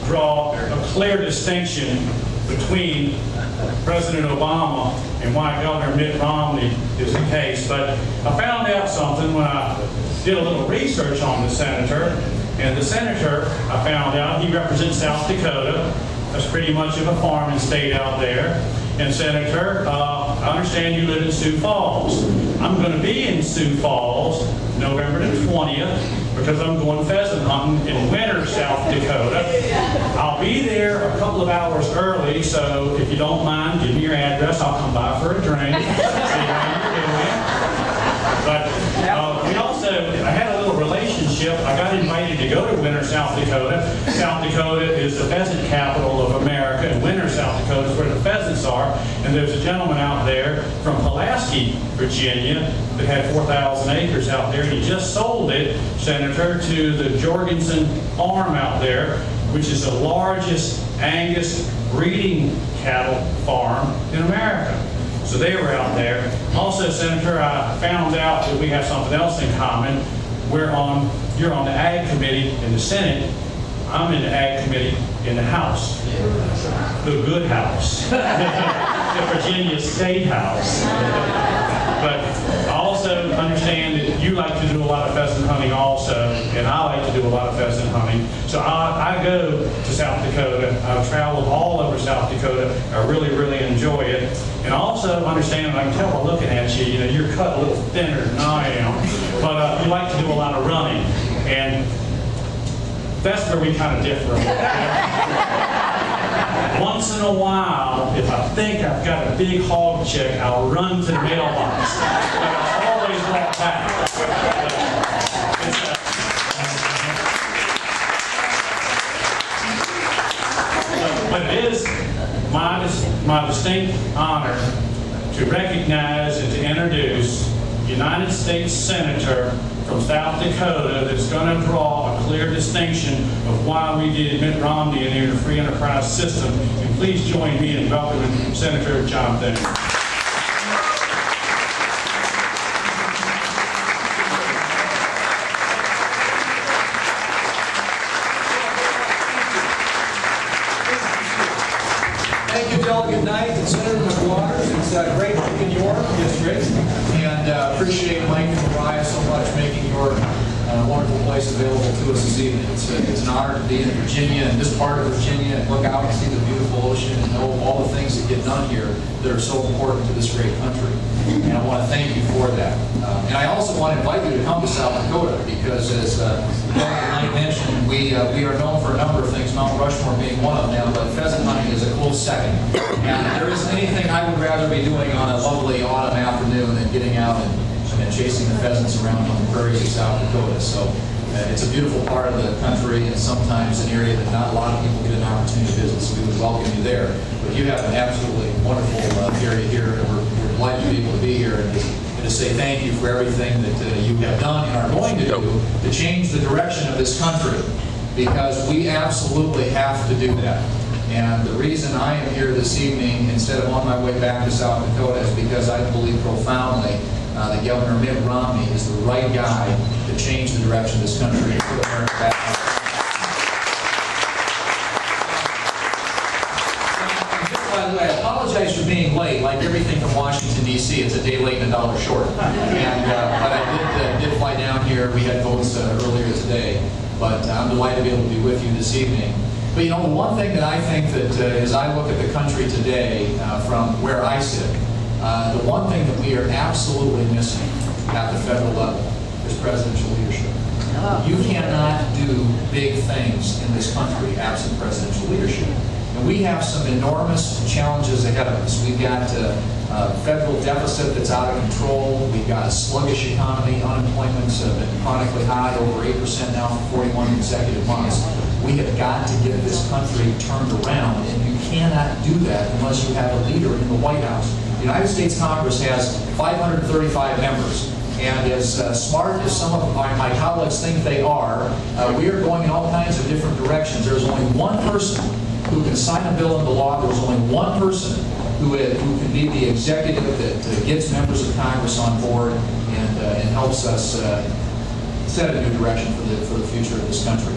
draw a clear distinction between President Obama and why Governor Mitt Romney is the case. But I found out something when I did a little research on the senator. And the senator, I found out, he represents South Dakota. That's pretty much of a farming state out there. And Senator, I understand you live in Sioux Falls. I'm going to be in Sioux Falls November the 20th because I'm going pheasant hunting in winter South Dakota. I'll be there a couple of hours early, so if you don't mind, give me your address. I'll come by for a drink. See how you're doing. But we also, I had a little relationship. I got invited to go to winter South Dakota. South Dakota is the pheasant capital of America, and winter South Dakota is where the pheasants are. And there's a gentleman out there from Pulaski, Virginia, that had 4,000 acres out there, and he just sold it, Senator, to the Jorgensen farm out there, which is the largest Angus breeding cattle farm in America. So they were out there. Also, Senator, I found out that we have something else in common. You're on the Ag Committee in the Senate. I'm in the Ag Committee in the House. The good House. The Virginia State House. But I also understand that you like to do a lot of pheasant hunting also, and I like to do a lot of pheasant hunting. So I go to South Dakota. I've traveled all over South Dakota. I really, really enjoy it. And I also understand, and I can tell by looking at you, you know, you're cut a little thinner than I am, but you like to do a lot of running. And that's where we kind of differ a little bit. Once in a while, if I think I've got a big hog check, I'll run to the mailbox. But I always walk back. But it is my distinct honor to recognize and to introduce United States Senator from South Dakota that's going to draw a clear distinction of why we did Mitt Romney in the free enterprise system. And please join me in welcoming Senator John Thune. Thank you, Delegate Knight and Senator McWaters. It's great to be in your district, and appreciate Mike and Mariah so much making your wonderful place available to us this evening. It's an honor to be in Virginia, and this part of Virginia, and look out and see the beautiful ocean and know all the things that get done here that are so important to this great country. And I want to thank you for that. And I also want to invite you to come to South Dakota, because as Delegate Knight mentioned, we are known for a number of things, Mount Rushmore being one of them, but pheasant hunting is a close second. And there isn't anything I would rather be doing on a lovely autumn afternoon than getting out and chasing the pheasants around on the prairies of South Dakota. So it's a beautiful part of the country, and sometimes an area that not a lot of people get an opportunity to visit, so we would welcome you there. But you have an absolutely wonderful area here, and we're delighted to be able to be here and to say thank you for everything that you have done and are going to do to change the direction of this country, because we absolutely have to do that. And the reason I am here this evening instead of on my way back to South Dakota is because I believe profoundly that Governor Mitt Romney is the right guy to change the direction of this country and put America back on. By the way, I apologize for being late. Like everything from Washington, D.C., it's a day late and $1 short. And, but I did fly down here. We had votes earlier today. But I'm delighted to be able to be with you this evening. But you know, the one thing that I think that as I look at the country today from where I sit, the one thing that we are absolutely missing at the federal level is presidential leadership. You cannot do big things in this country absent presidential leadership. And we have some enormous challenges ahead of us. We've got a federal deficit that's out of control. We've got a sluggish economy. Unemployment's been chronically high, over 8% now for 41 consecutive months. We have got to get this country turned around, and you cannot do that unless you have a leader in the White House. The United States Congress has 535 members, and as smart as some of my colleagues think they are, we are going in all kinds of different directions. There's only one person who can sign a bill into law. There's only one person who can be the executive that gets members of Congress on board and helps us set a new direction for the future of this country.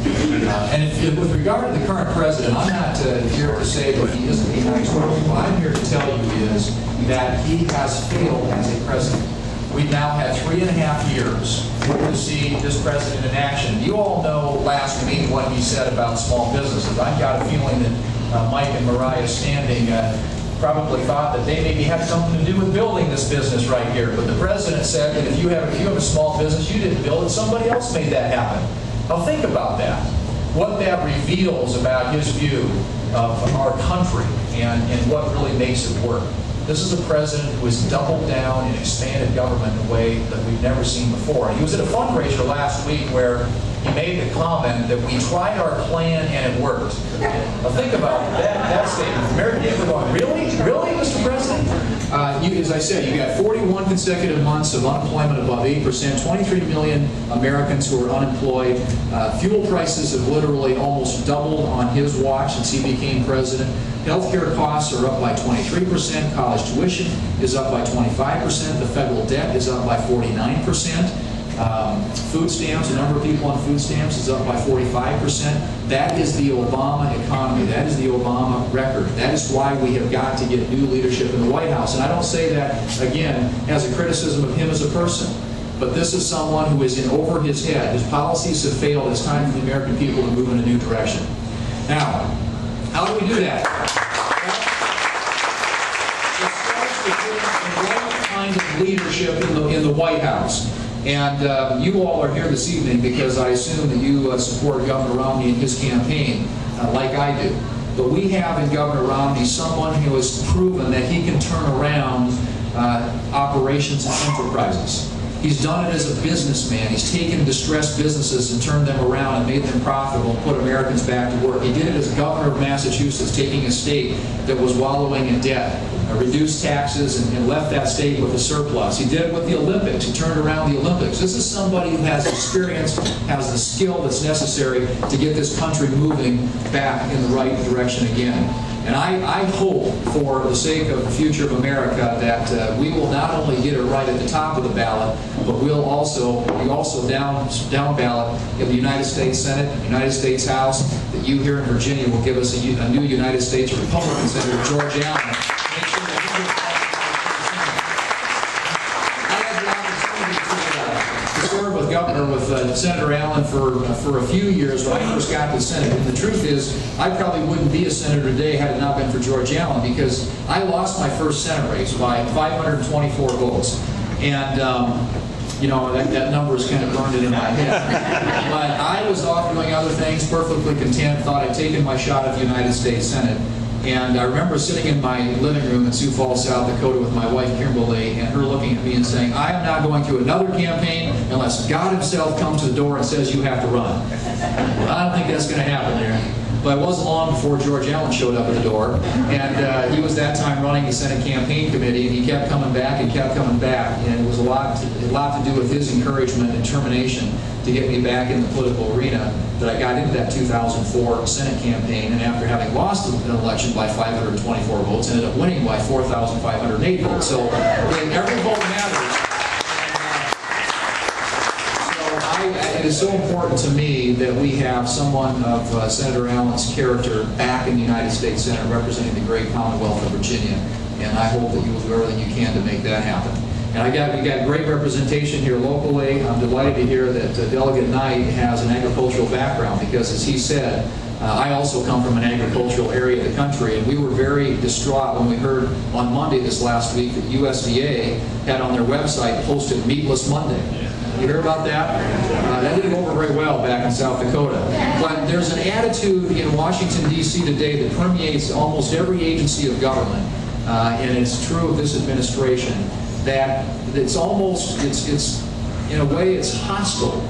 And with regard to the current president, I'm not here to say that he isn't a nice person. What I'm here to tell you is that he has failed as a president. We've now had 3.5 years to see this president in action. You all know last week what he said about small businesses. I've got a feeling that Mike and Mariah Standing probably thought that they maybe had something to do with building this business right here. But the president said that if you have a small business, you didn't build it, somebody else made that happen. Now think about that. What that reveals about his view of our country and what really makes it work. This is a president who has doubled down and expanded government in a way that we've never seen before. He was at a fundraiser last week where he made the comment that we tried our plan and it worked. Now think about that statement. American people are going, really? Really, Mr. President? As I said, you got 41 consecutive months of unemployment above 8%, 23 million Americans who are unemployed. Fuel prices have literally almost doubled on his watch since he became president. Healthcare costs are up by 23%. College tuition is up by 25%. The federal debt is up by 49%. Food stamps, the number of people on food stamps is up by 45%. That is the Obama economy. That is the Obama record. That is why we have got to get new leadership in the White House. And I don't say that, again, as a criticism of him as a person. But this is someone who is in over his head. His policies have failed. It's time for the American people to move in a new direction. Now, how do we do that? Well, it starts with the right kind of leadership in the White House. And you all are here this evening because I assume that you support Governor Romney in his campaign, like I do. But we have in Governor Romney someone who has proven that he can turn around operations and enterprises. He's done it as a businessman. He's taken distressed businesses and turned them around and made them profitable and put Americans back to work. He did it as governor of Massachusetts, taking a state that was wallowing in debt, reduced taxes, and left that state with a surplus. He did it with the Olympics. He turned around the Olympics. This is somebody who has experience, has the skill that's necessary to get this country moving back in the right direction again. And I hope, for the sake of the future of America, that we will not only get it right at the top of the ballot, but we'll also down ballot in the United States Senate, United States House, that you here in Virginia will give us a new United States Republican Senator, George Allen. Make sure that he gets with Senator Allen for a few years when I first got to the Senate. And the truth is, I probably wouldn't be a senator today had it not been for George Allen, because I lost my first Senate race by 524 votes. And you know, that number is kind of burned in my head. But I was off doing other things, perfectly content, thought I'd taken my shot at the United States Senate. And I remember sitting in my living room in Sioux Falls, South Dakota with my wife, Kimberly, and her looking at me and saying, I am not going through another campaign unless God himself comes to the door and says you have to run. Well, I don't think that's going to happen there. But it wasn't long before George Allen showed up at the door, and he was that time running the Senate campaign committee, and he kept coming back and kept coming back, and it was a lot to do with his encouragement and determination to get me back in the political arena that I got into that 2004 Senate campaign, and after having lost an election by 524 votes, ended up winning by 4,508 votes. So every vote matters. It is so important to me that we have someone of Senator Allen's character back in the United States Senate representing the great Commonwealth of Virginia, and I hope that you will do everything you can to make that happen. And we got great representation here locally. I'm delighted to hear that Delegate Knight has an agricultural background, because, as he said, I also come from an agricultural area of the country, and we were very distraught when we heard on Monday this last week that USDA had on their website posted Meatless Monday. You hear about that? That didn't go over very well back in South Dakota. But there's an attitude in Washington, D.C. today that permeates almost every agency of government, and it's true of this administration, that it's in a way, it's hostile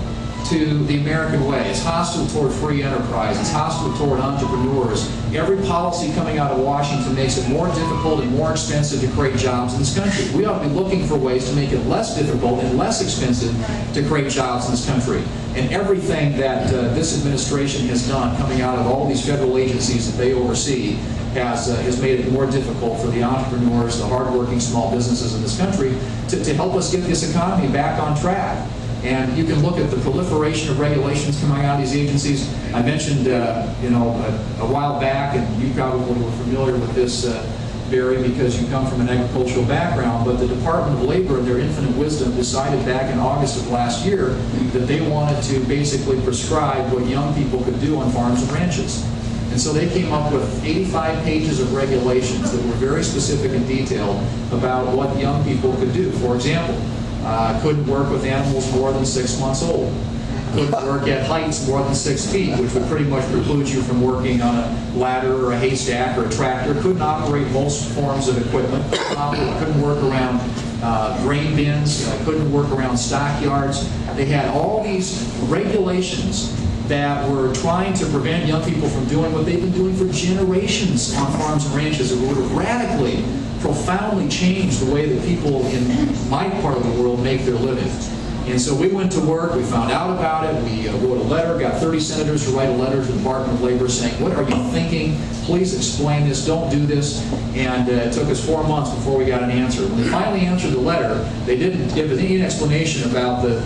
to the American way. It's hostile toward free enterprise. It's hostile toward entrepreneurs. Every policy coming out of Washington makes it more difficult and more expensive to create jobs in this country. We ought to be looking for ways to make it less difficult and less expensive to create jobs in this country. And everything that this administration has done coming out of all these federal agencies that they oversee has made it more difficult for the entrepreneurs, the hardworking small businesses in this country to help us get this economy back on track. And you can look at the proliferation of regulations coming out of these agencies. I mentioned, a while back, and you probably were familiar with this, Barry, because you come from an agricultural background, but the Department of Labor, in their infinite wisdom, decided back in August of last year that they wanted to basically prescribe what young people could do on farms and ranches. And so they came up with 85 pages of regulations that were very specific and detailed about what young people could do. For example, couldn't work with animals more than 6 months old. Couldn't work at heights more than 6 feet, which would pretty much preclude you from working on a ladder or a haystack or a tractor. Couldn't operate most forms of equipment. Couldn't work around grain bins. Couldn't work around stockyards. They had all these regulations that were trying to prevent young people from doing what they've been doing for generations on farms and ranches. It would have radically, profoundly changed the way that people in my part of the world make their living. And so we went to work, we found out about it, we wrote a letter, got 30 senators to write a letter to the Department of Labor saying, what are you thinking? Please explain this, don't do this. And it took us 4 months before we got an answer. When they finally answered the letter, they didn't give us any explanation about the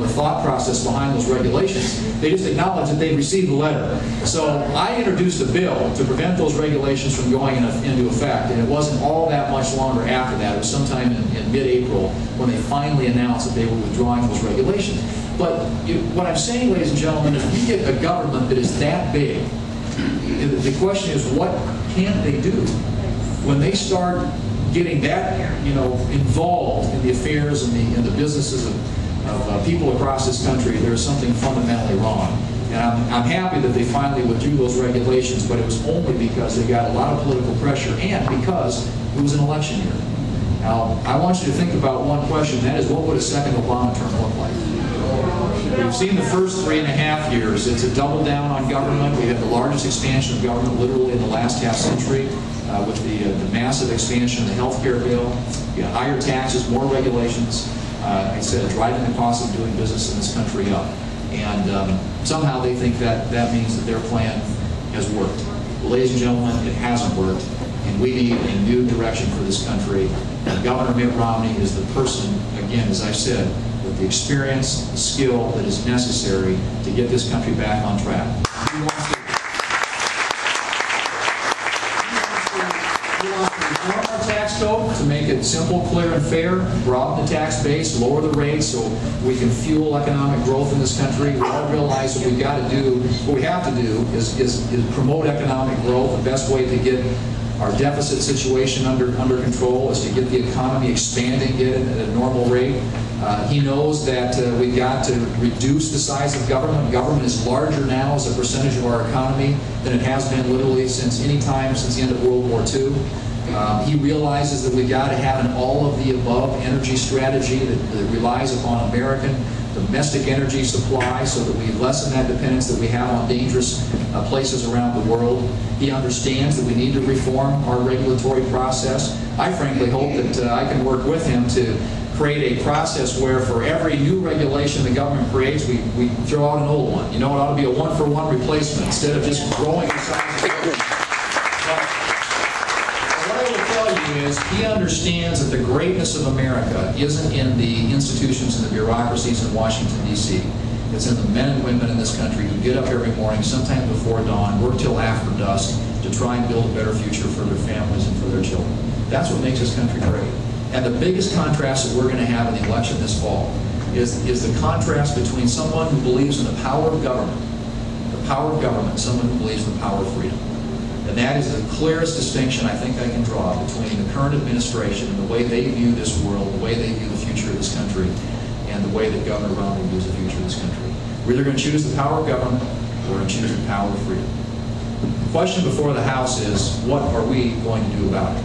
thought process behind those regulations. They just acknowledged that they received the letter. So I introduced a bill to prevent those regulations from going into effect, and it wasn't all that much longer after that. It was sometime in mid-April when they finally announced that they were withdrawing those regulations. But what I'm saying, ladies and gentlemen, if you get a government that is that big, the question is, what can they do when they start getting that involved in the affairs and the businesses of people across this country? There's something fundamentally wrong. And I'm happy that they finally withdrew those regulations, but it was only because they got a lot of political pressure and because it was an election year. Now, I want you to think about one question, that is, what would a second Obama term look like? We've seen the first 3.5 years. It's a double down on government. We had the largest expansion of government literally in the last half century with the massive expansion of the health care bill. You got higher taxes, more regulations. Like I said, driving the cost of doing business in this country up. And somehow they think that means that their plan has worked. Well, ladies and gentlemen, it hasn't worked. And we need a new direction for this country. And Governor Mitt Romney is the person, again, as I said, with the experience, the skill that is necessary to get this country back on track. He wants to reform our tax code to make it simple, clear, and fair, broaden the tax base, lower the rates so we can fuel economic growth in this country. We all realize that what we have to do is promote economic growth. The best way to get our deficit situation under control is to get the economy expanding, get it at a normal rate. He knows that we've got to reduce the size of government. Government is larger now as a percentage of our economy than it has been literally since any time since the end of World War II. He realizes that we've got to have an all-of-the-above energy strategy that relies upon American domestic energy supply so that we lessen that dependence that we have on dangerous places around the world. He understands that we need to reform our regulatory process. I frankly hope that I can work with him to create a process where for every new regulation the government creates, we throw out an old one. It ought to be a one-for-one replacement instead of just growing the size of the government. What I will tell you is he understands that the greatness of America isn't in the institutions and the bureaucracies in Washington, D.C. It's in the men and women in this country who get up every morning, sometimes before dawn, work till after dusk to try and build a better future for their families and for their children. That's what makes this country great. And the biggest contrast that we're going to have in the election this fall is the contrast between someone who believes in the power of government, someone who believes in the power of freedom. And that is the clearest distinction I think I can draw between the current administration and the way they view this world, the way they view the future of this country, and the way that Governor Romney views the future of this country. We're either going to choose the power of government or we're going to choose the power of freedom. The question before the House is, what are we going to do about it?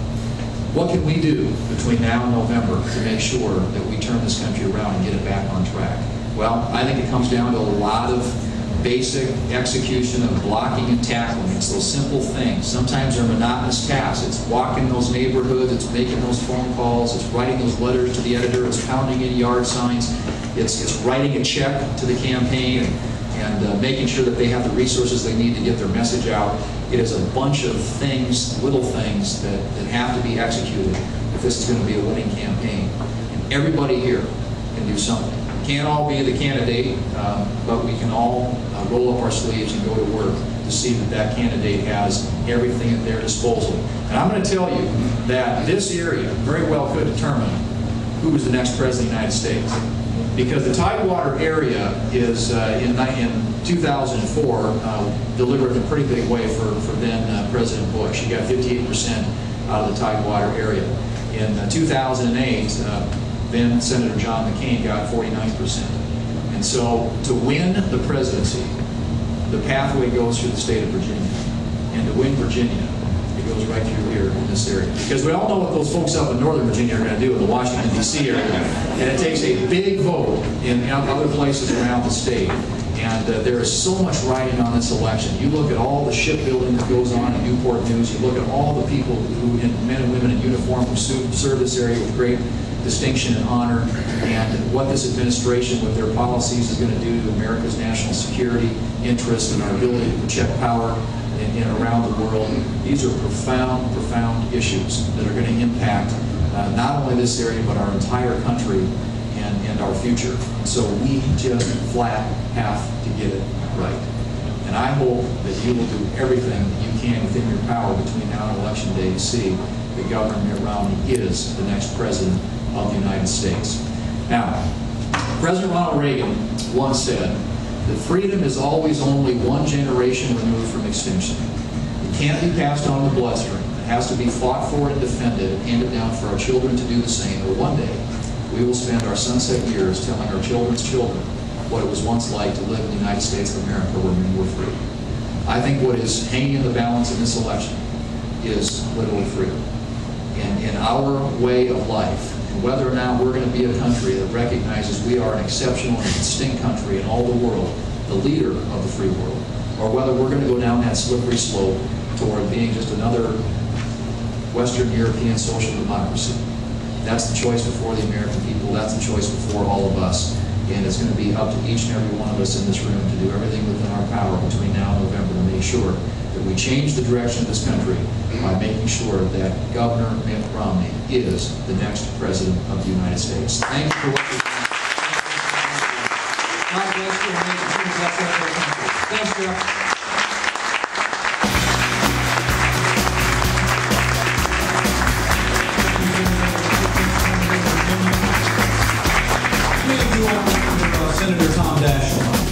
What can we do between now and November to make sure that we turn this country around and get it back on track? Well, I think it comes down to a lot of basic execution of blocking and tackling. It's those simple things. Sometimes they're monotonous tasks. It's walking those neighborhoods, it's making those phone calls, it's writing those letters to the editor, it's pounding in yard signs, it's writing a check to the campaign and making sure that they have the resources they need to get their message out. It is a bunch of things, little things, that have to be executed if this is going to be a winning campaign. And everybody here can do something. can't all be the candidate, but we can all roll up our sleeves and go to work to see that that candidate has everything at their disposal. And I'm going to tell you that this area very well could determine who is the next president of the United States. Because the Tidewater area is, in 2004, delivered in a pretty big way for then President Bush. He got 58% out of the Tidewater area. In 2008, then Senator John McCain got 49%. And so to win the presidency, the pathway goes through the state of Virginia. And to win Virginia, it goes right through here in this area. Because we all know what those folks up in Northern Virginia are going to do in the Washington, D.C. area. And it takes a big vote in other places around the state. And there is so much riding on this election. You look at all the shipbuilding that goes on in Newport News. You look at all the people who, men and women in uniform, who serve this area with great distinction and honor, and what this administration with their policies is going to do to America's national security interests and our ability to project power in around the world. These are profound, profound issues that are going to impact not only this area, but our entire country and our future. So we just flat have to get it right. And I hope that you will do everything that you can within your power between now and Election Day to see that Governor Mitt Romney is the next president of the United States. Now, President Ronald Reagan once said that freedom is always only one generation removed from extinction. It can't be passed on in the bloodstream. It has to be fought for and defended and handed down for our children to do the same. Or one day, we will spend our sunset years telling our children's children what it was once like to live in the United States of America where men were free. I think what is hanging in the balance in this election is literal freedom. In our way of life, and whether or not we're going to be a country that recognizes we are an exceptional and distinct country in all the world, the leader of the free world, or whether we're going to go down that slippery slope toward being just another Western European social democracy. That's the choice before the American people. That's the choice before all of us. And it's going to be up to each and every one of us in this room to do everything within our power between now and November to make sure that we change the direction of this country by making sure that Governor Mitt Romney is the next president of the United States. Thank you for what you've done. God bless you and make the best of our country. Thanks, Jeff. Senator Tom Daschle.